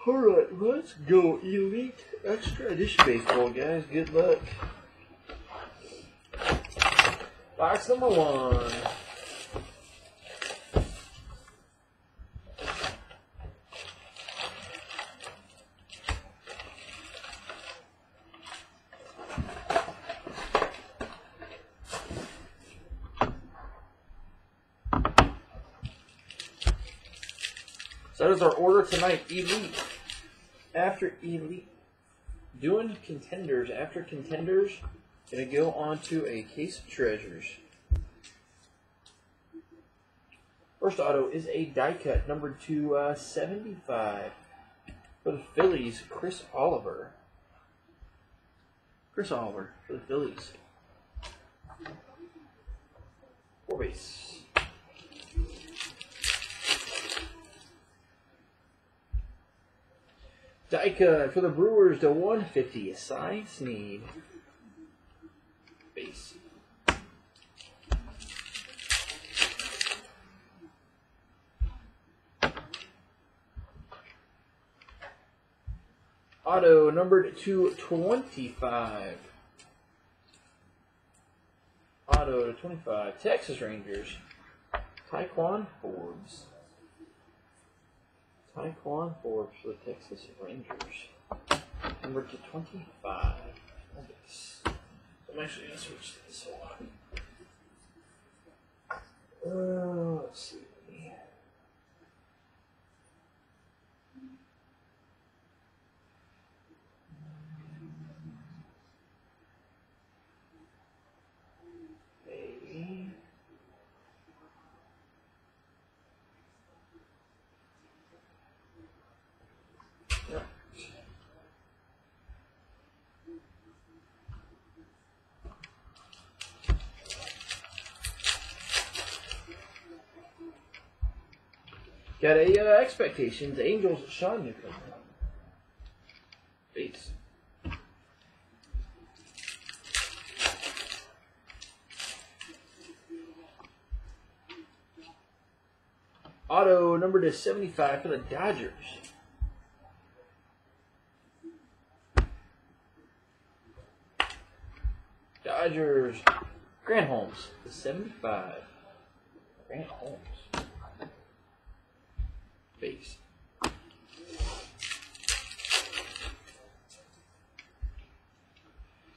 Alright, let's go Elite Extra Edition Baseball, guys. Good luck. Box number 1. So that is our order tonight. Elite. After Elite. Doing Contenders. After Contenders, going to go on to a case of treasures. First auto is a die cut, number 275. For the Phillies, Chris Oliver. Chris Oliver for the Phillies. 4 base. Die cut for the Brewers to 150. Cy Sneed. Base. Auto numbered to 25. Auto to 25. Texas Rangers. Taekwon Forbes. Taekwon Forbes for the Texas Rangers. Number to 25. I'm actually going to switch to this one. Let's see. Got a Expectations, Angels, Sean Newcomb. Base. Auto number to 75 for the Dodgers. Dodgers. Grant Holmes, the 75. Grant Holmes. Base.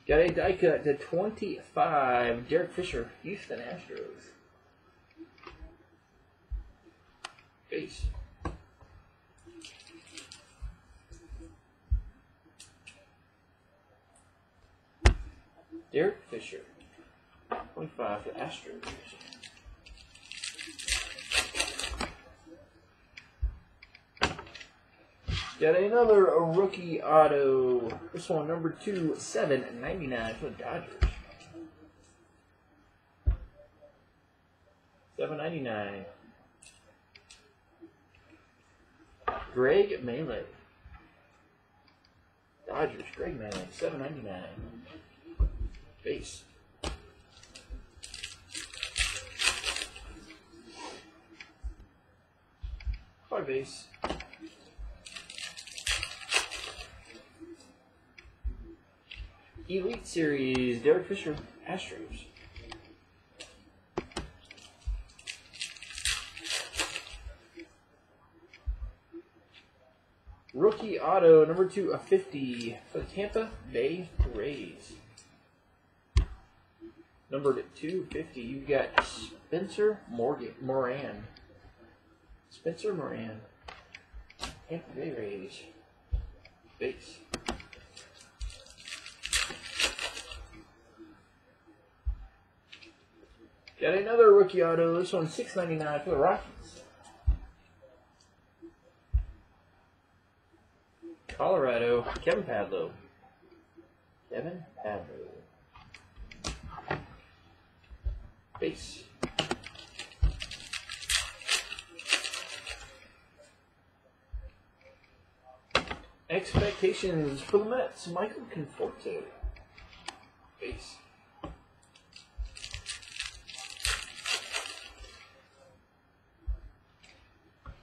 Got a die cut to 25. Derek Fisher, Houston Astros. Base. Derek Fisher, 25 for Astros. Got another rookie auto. This one, number 2, 799 for the Dodgers. 799. Greg Melee. Dodgers, Greg Melee, 799. Base. Five base. Elite Series, Derek Fisher, Astros. Rookie auto, number 2, a 50 for the Tampa Bay Rays. Number 250, you got Spencer Moran. Spencer Moran, Tampa Bay Rays. Base. Got another rookie auto. This one's $6.99 for the Rockies. Colorado, Kevin Padlo. Kevin Padlo. Base. Expectations for the Mets, Michael Conforto. Base.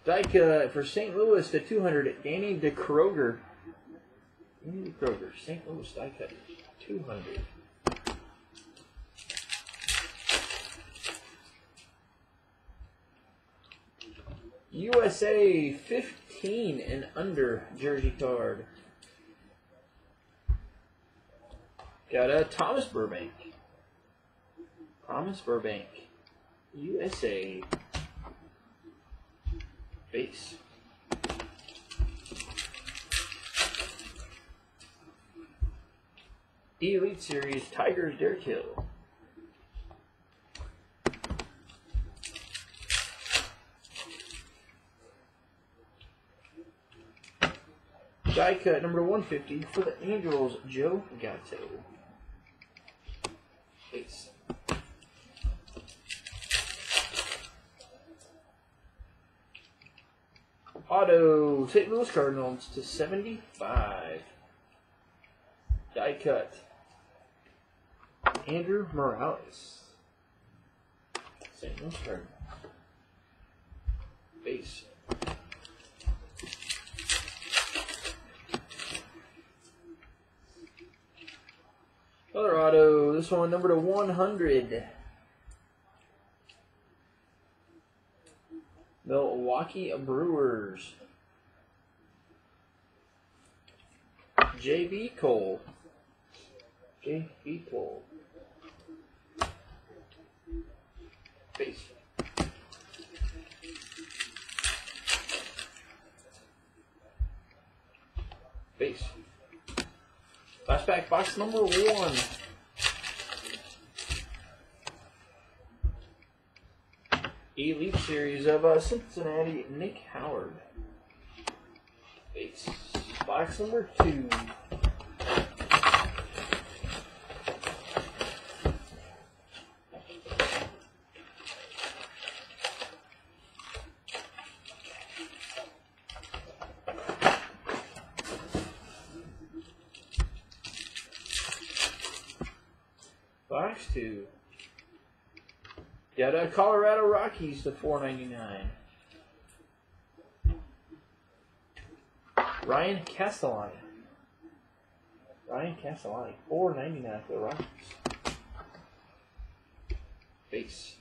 Die cut for St. Louis to 200, Danny DeKroger. Danny DeKroger, St. Louis die cut, 200. USA 15 and under jersey card. Got a Thomas Burbank. Thomas Burbank. USA. Base. Elite Series Tigers Derek Hill. Die cut number 150 for the Angels, Joe Gatto. Base. Auto St. Louis Cardinals to 75. Die cut Andrew Morales. St. Louis Cardinals. Base. Another auto, this one number to 100. Milwaukee Brewers. J.B. Cole. J.B. Cole. Base. Base. Flashback box number 1. Elite Series of Cincinnati, Nick Howard. Base. Box number 2. Box 2. Got a Colorado Rockies to 499. Ryan Castellani. Ryan Castellani, 499 for the Rockies. Base.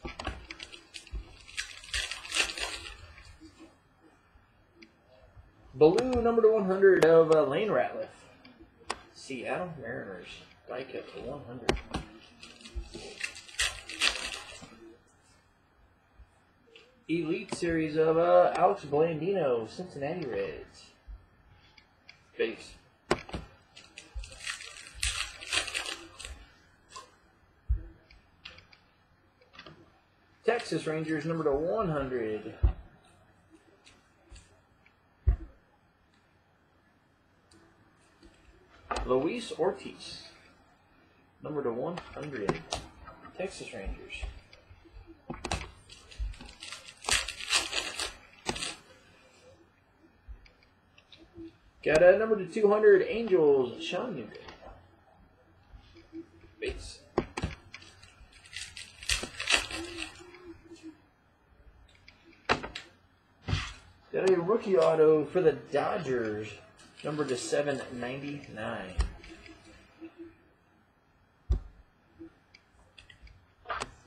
Blue number to 100 of Lane Ratliff. Seattle Mariners. Die cut to 100. Elite Series of Alex Blandino, Cincinnati Reds. Base. Texas Rangers number to 100. Luis Ortiz, number to 100. Texas Rangers. Got a number to 200, Angels, Sean Newton. Base. Got a rookie auto for the Dodgers, number to 799.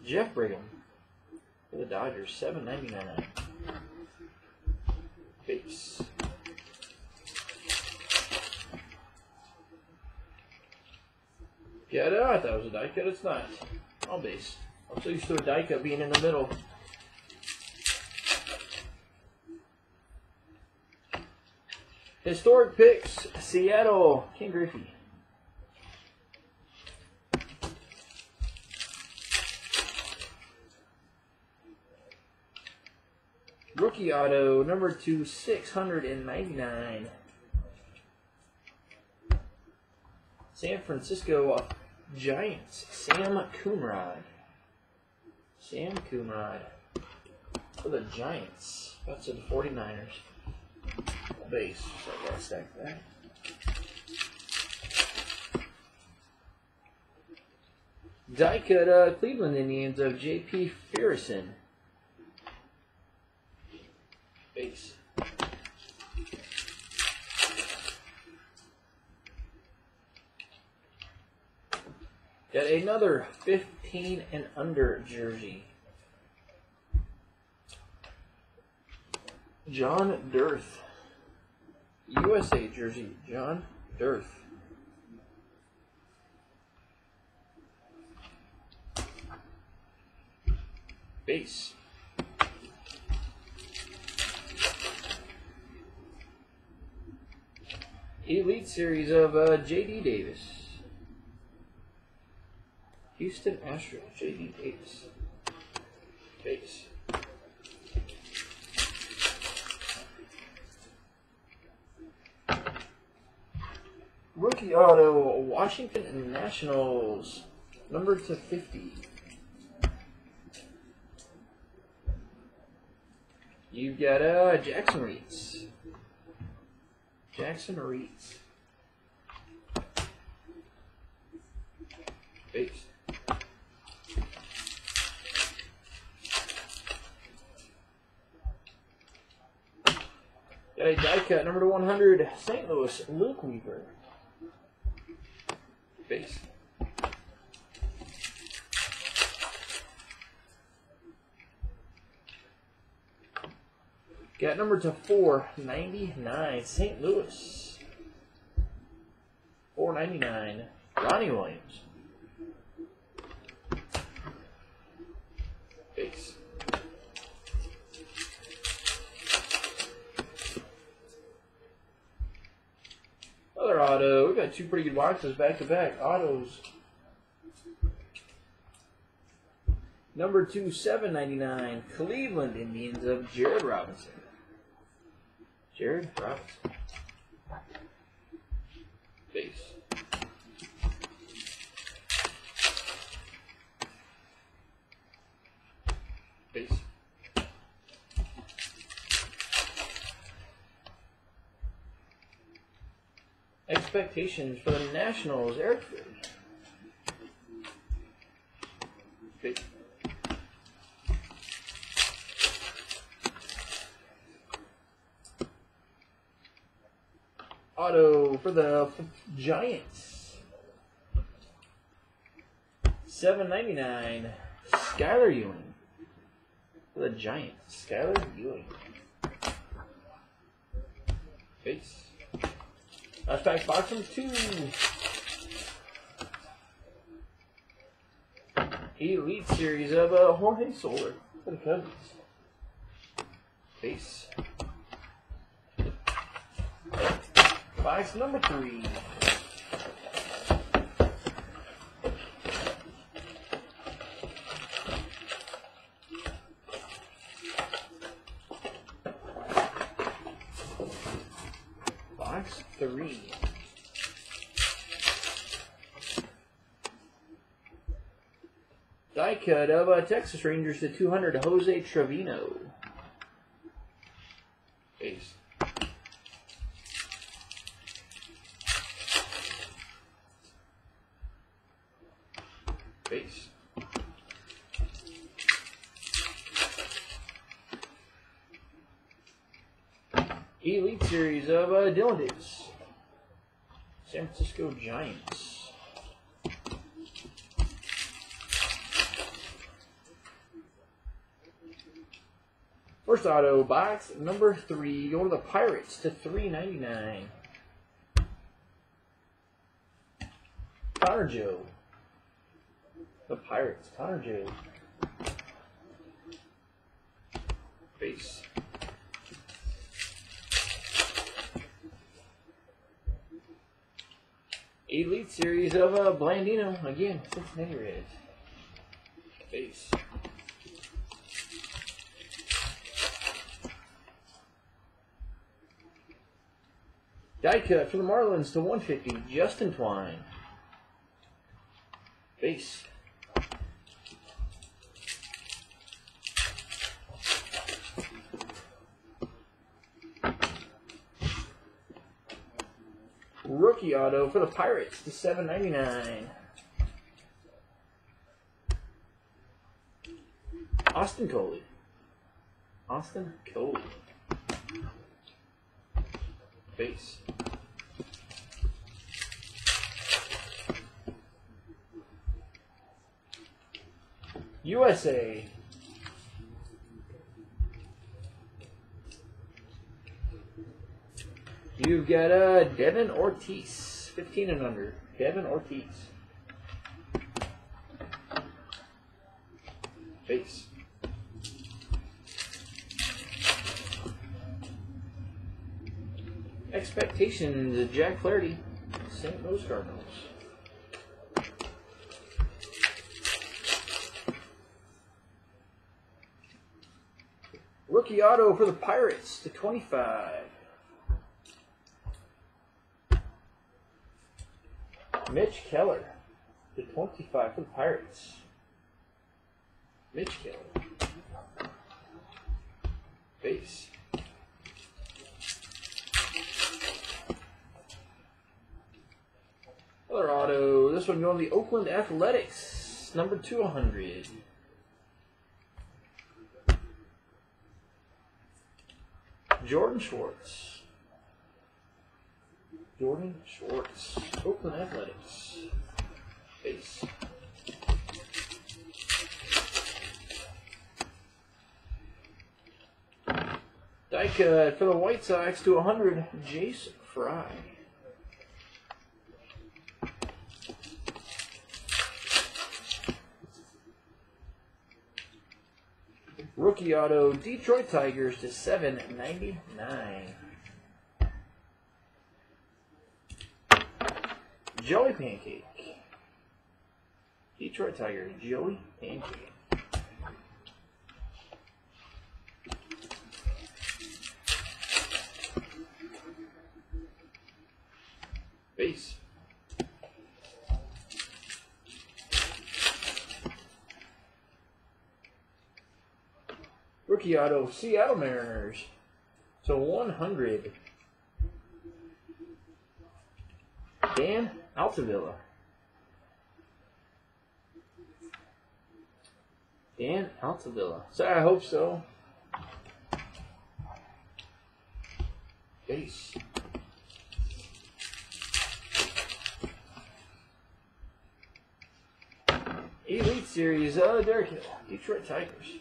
Jeff Brigham for the Dodgers, 799. Base. Yeah, I thought it was a die cut. It's not. All base. I'm so used to a die cut being in the middle. Historic picks, Seattle, King Griffey. Rookie auto, number 2, 699. San Francisco Giants, Sam Coonrod. Sam Coonrod for the Giants. That's the 49ers. Base, so I gotta stack that. Die cut Cleveland Indians of J.P. Ferguson. Base. Got another 15 and under jersey. John Dirth. USA jersey. John Dirth. Base. Elite Series of J.D. Davis. Houston Astros, J.D. Davis. Base. Rookie auto, Washington Nationals, number to 50. You've got Jackson Reeds. Jackson Reeds. Base. Got a die cut, number to 100, St. Louis, Luke Weaver. Base. Got number to 499, St. Louis. 499, Ronnie Williams. Base. Other auto. We've got two pretty good boxes back to back. Autos. Number 2, 799, Cleveland Indians of Jared Robinson. Jared Robinson. Base. Base. Expectations for the Nationals, Eric Ford. Base. Auto for the Giants. 799, Skylar Ewing. For the Giants, Skylar Ewing. Base. Last pack, box number 2. Elite Series of Jorge Soler for the Cubs. Base. Box number 3. Box 3. Die cut of Texas Rangers to 200, Jose Trevino. Base. Base. Elite Series of Dylan Davis. San Francisco Giants. First auto, box number 3, going to the Pirates to 399. Connor Joe. The Pirates, Connor Joe. Base. Elite Series of Blandino, again, Cincinnati Reds. Base. Die cut for the Marlins to 150, Justin Twine. Base. Rookie auto for the Pirates to 799. Austin Coley. Austin Coley. Base. USA. You've got Devin Ortiz, 15 and under. Devin Ortiz. Base. Expectations, Jack Flaherty, St. Louis Cardinals. Rookie auto for the Pirates to 25. Mitch Keller to 25 for the Pirates. Mitch Keller. Base. Another auto. This one going to the Oakland Athletics. Number 200. Jordan Schwartz. Jordan Schwartz. Oakland Athletics. Base. Die cut for the White Sox to 100. Jace Fry. Rookie auto, Detroit Tigers to 799. Joey Pancake. Detroit Tigers, Joey Pancake. Base. Rookie auto, Seattle Mariners. So 100. Dan Altavilla. Dan Altavilla. So I hope so. Base. Elite Series, Derek Hill, Detroit Tigers.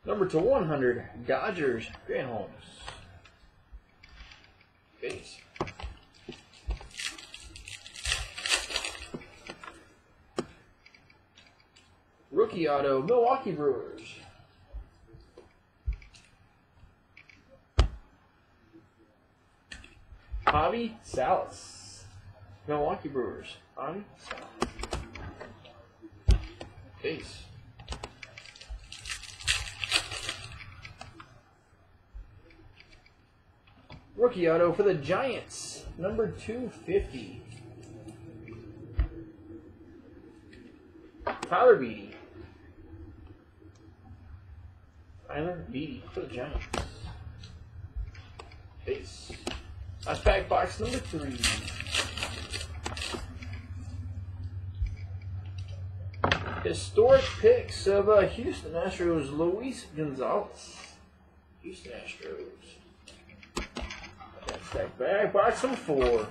Number to 100, Dodgers, Grant Holmes. Base. Rookie auto, Milwaukee Brewers. Javi Salas. Milwaukee Brewers. Javi Salas. Base. Rookie auto for the Giants, number 250. Tyler Beatty. Tyler Beatty for the Giants. Base. That's pack box number 3. Historic picks of Houston Astros, Luis Gonzalez. Houston Astros. Stack back, box number 4.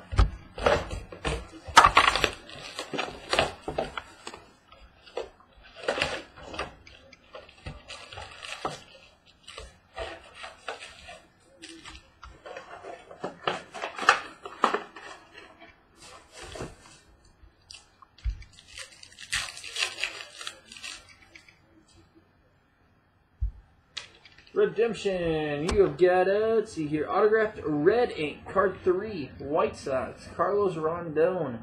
Redemption, you have got, let's see here, autographed red ink, card 3, White Sox, Carlos Rondon.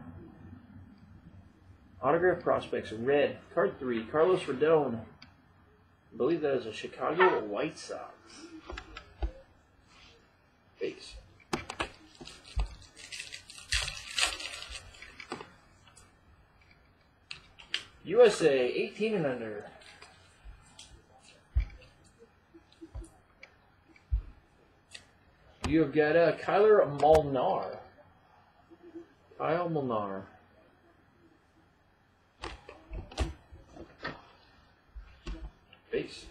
Autographed prospects, red, card 3, Carlos Rondon. I believe that is a Chicago White Sox. Base. USA, 18 and under. You've got Kyler Molnar. Kyle Milnar. Base.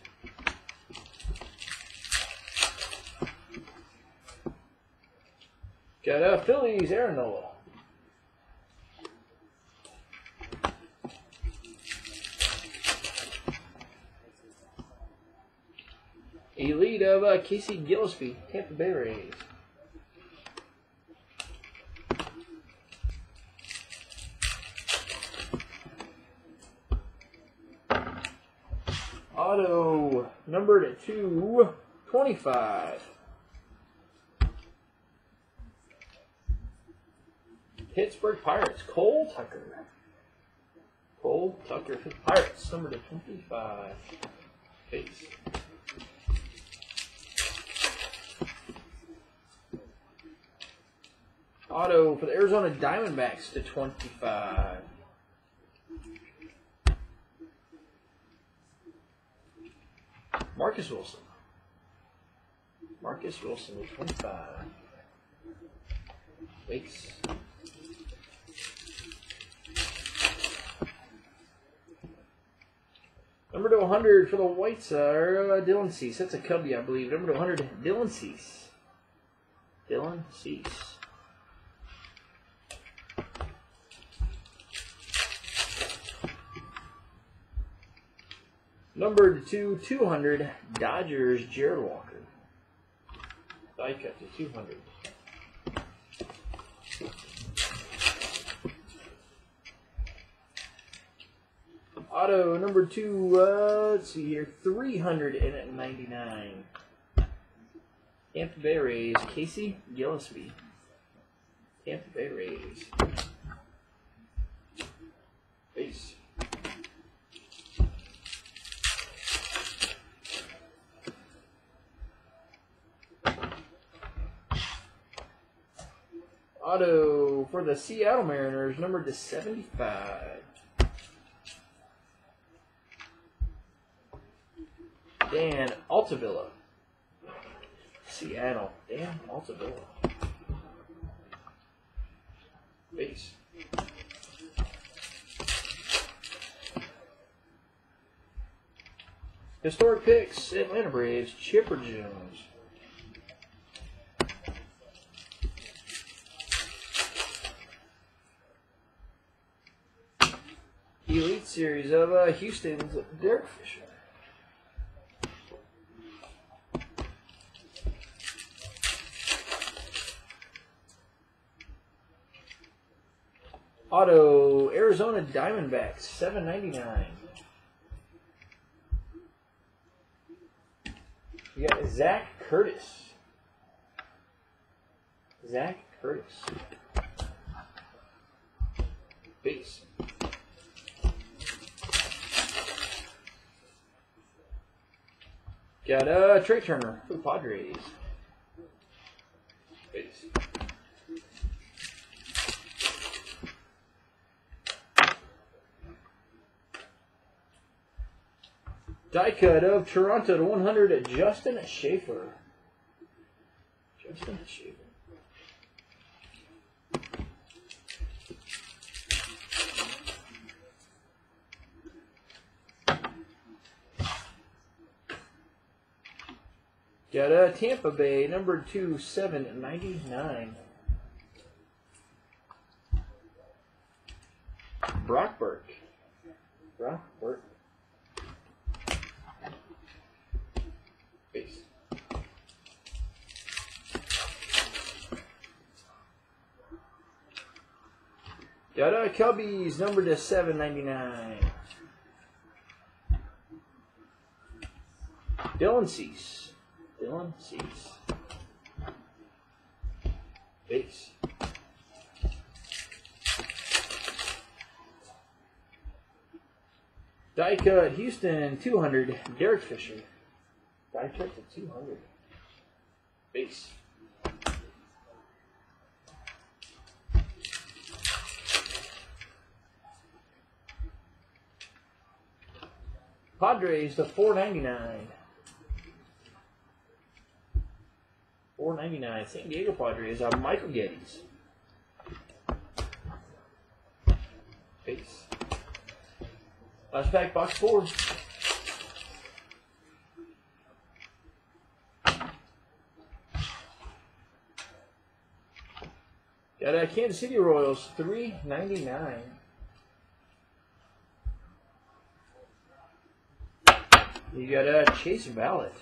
Got Phillies, Aaron Nola. Elite of Casey Gillespie, Tampa Bay Rays. Auto numbered 225. Pittsburgh Pirates, Cole Tucker. Cole Tucker for the Pirates, number 25. Base. Auto for the Arizona Diamondbacks to 25. Marcus Wilson. Marcus Wilson to 25. Base. Number to 100 for the Whites are Dylan Cease. That's a Cubby, I believe. Number to 100, Dylan Cease. Dylan Cease. Numbered to 200, Dodgers, Jared Walker. Die cut to 200. Auto number 2, let's see here, 399. Tampa Bay Rays, Casey Gillespie. Tampa Bay Rays. Base. Auto for the Seattle Mariners, numbered to 75. Dan Altavilla. Seattle. Dan Altavilla. Base. Historic picks, Atlanta Braves, Chipper Jones. Elite Series of Houston's Derek Fisher. Auto Arizona Diamondbacks, $7.99. You got Zach Curtis. Zach Curtis. Base. Got Trey Turner for the Padres. Base. Die cut of Toronto to 100 at Justin Schaefer. Justin Schaefer. Got Tampa Bay, number 2, $7.99. Brock Burke. Brock Burke. Base. Got Cubbies, number to 7.99. Dylan Cease. Dylan Cease. Base. Die cut Houston 200. Derek Fisher. Die cut to 200. Base. Padres to 4.99. $4.99. San Diego Padres. Michael Geddes. Base. Last pack, box 4. Got a Kansas City Royals, $3.99. You got a Chase Vallet.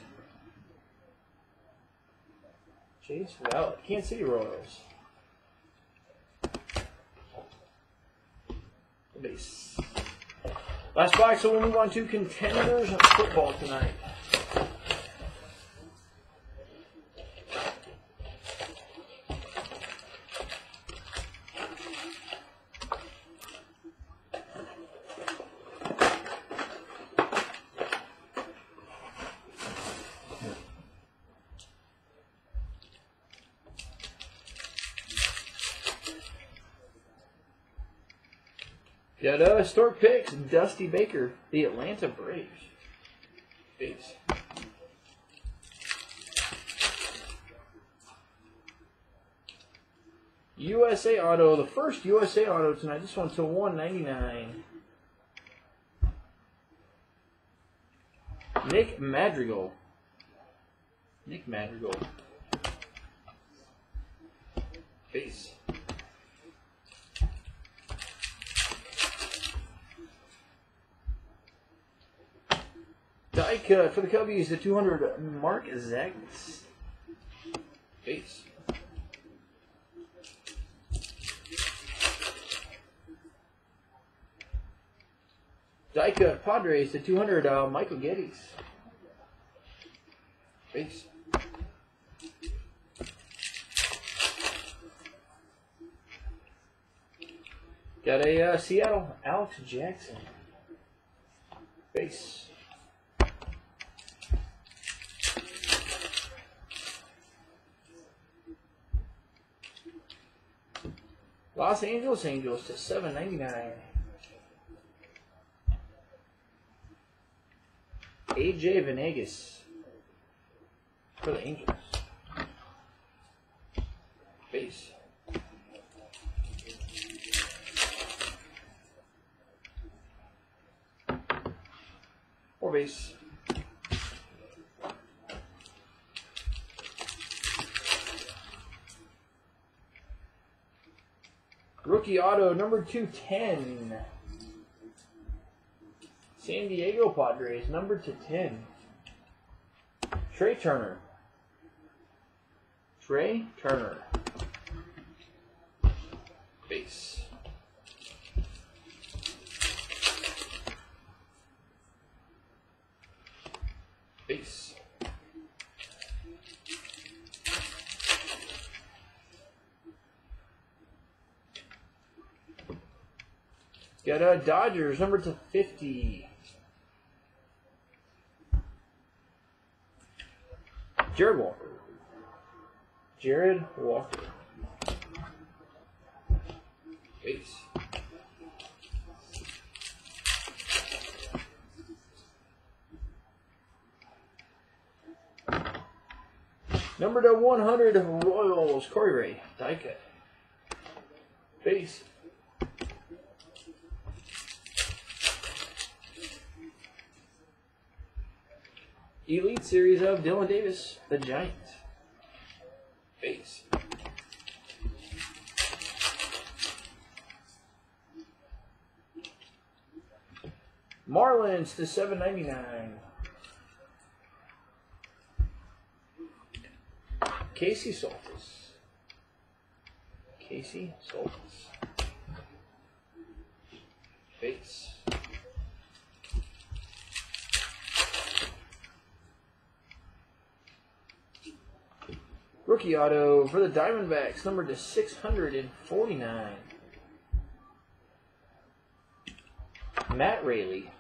Chase Vallet, Kansas City Royals. Base. Last box, so we'll move on to Contenders of Football tonight. Got Stork Picks, Dusty Baker, the Atlanta Braves. Base. USA Auto, the first USA Auto tonight. This one's to $1.99. Nick Madrigal. Nick Madrigal. Base. Die cut for the Cubbies, the 200, Mark Zagnus. Base. Die cut Padres, the 200, Michael Geddes. Base. Got a Seattle, Alex Jackson. Base. Los Angeles Angels to $7.99. AJ Venegas for the Angels. Base. Or base. Rookie auto number 210. San Diego Padres number 210. Trey Turner. Trey Turner. Base. Base. Got a Dodgers number to 50. Jared Walker. Jared Walker. Base. Number to 100 Royals, Corey Ray. Die cut. Base. Elite Series of Dylan Davis, the Giants. Base. Marlins to $7.99. Casey Soltis. Casey Soltis. Base. Rookie auto for the Diamondbacks, number to 649. Matt Raley.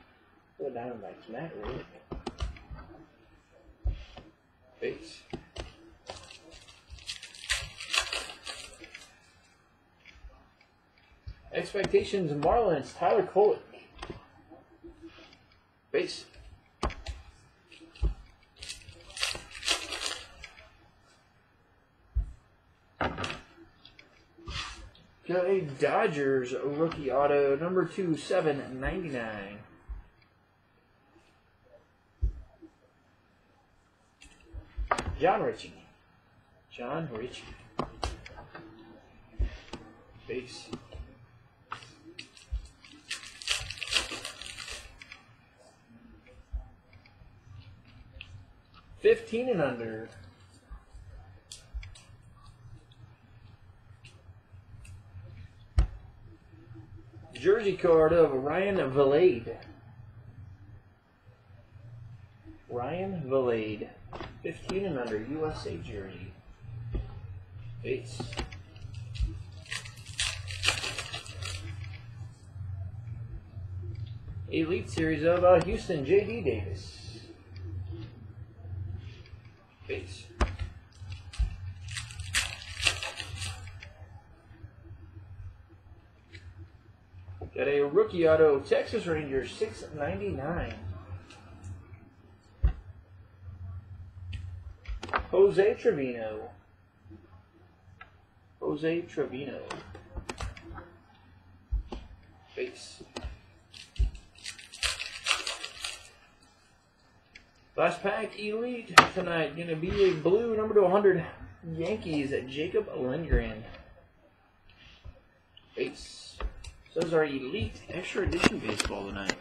For the Diamondbacks, Matt Raley. Base. Expectations, Marlins, Tyler Kolek. Base. Got a Dodgers rookie auto, number 2/799. John Ritchie. Base. $15 and under. Jersey card of Ryan Valade. 15 and under, USA jersey. Base. Elite series of Houston, J.D. Davis. Base. Got a rookie auto, Texas Rangers, $6.99. Jose Trevino. Base. Last pack, Elite tonight. Going to be a blue, number 200, Yankees, Jacob Lindgren. Base. So those are Elite Extra Edition baseball tonight.